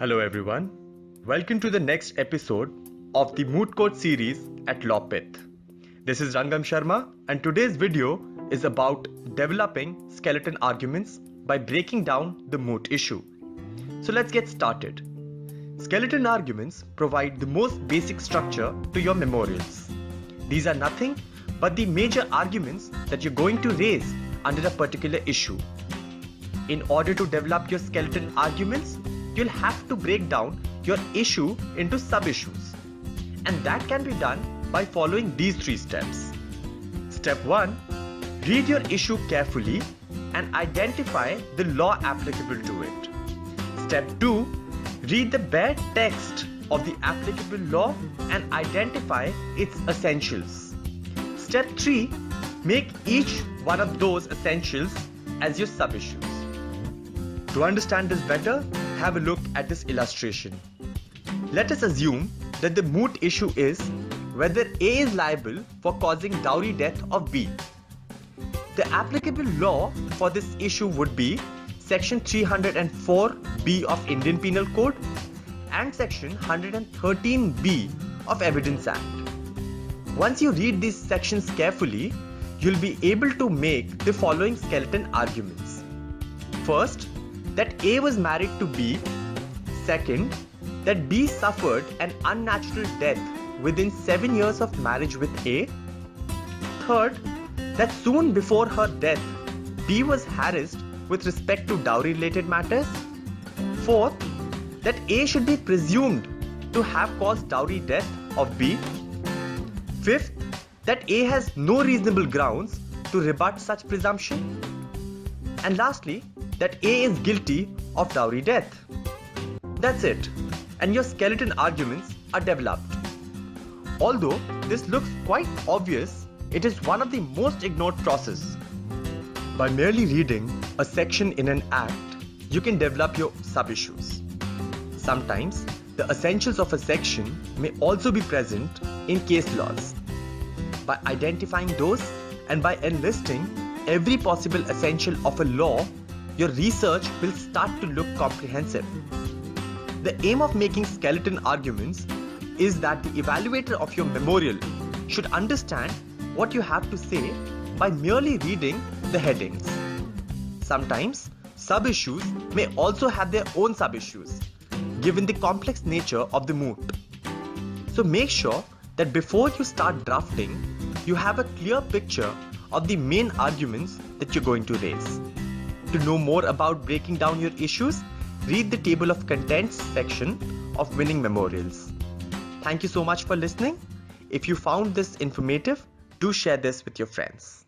Hello everyone, welcome to the next episode of the Moot Code series at LawPith. This is Rangam Sharma and today's video is about developing skeleton arguments by breaking down the moot issue. So let's get started. Skeleton arguments provide the most basic structure to your memorials. These are nothing but the major arguments that you're going to raise under a particular issue. In order to develop your skeleton arguments, you'll have to break down your issue into sub-issues. And that can be done by following these 3 steps. Step 1. Read your issue carefully and identify the law applicable to it. Step 2. Read the bare text of the applicable law and identify its essentials. Step 3. Make each one of those essentials as your sub-issues. To understand this better, have a look at this illustration. Let us assume that the moot issue is whether A is liable for causing dowry death of B. The applicable law for this issue would be Section 304B of Indian Penal Code and Section 113B of Evidence Act. Once you read these sections carefully, you'll be able to make the following skeleton arguments. First, that A was married to B. Second, that B suffered an unnatural death within 7 years of marriage with A. Third, that soon before her death, B was harassed with respect to dowry-related matters. Fourth, that A should be presumed to have caused dowry death of B. Fifth, that A has no reasonable grounds to rebut such presumption. And lastly, that A is guilty of dowry death. That's it, and your skeleton arguments are developed. Although this looks quite obvious, it is one of the most ignored processes. By merely reading a section in an act, you can develop your sub-issues. Sometimes, the essentials of a section may also be present in case laws. By identifying those and by enlisting every possible essential of a law, your research will start to look comprehensive. The aim of making skeleton arguments is that the evaluator of your memorial should understand what you have to say by merely reading the headings. Sometimes, sub-issues may also have their own sub-issues, given the complex nature of the moot. So make sure that before you start drafting, you have a clear picture of the main arguments that you're going to raise. To know more about breaking down your issues, read the table of contents section of Winning Memorials. Thank you so much for listening. If you found this informative, do share this with your friends.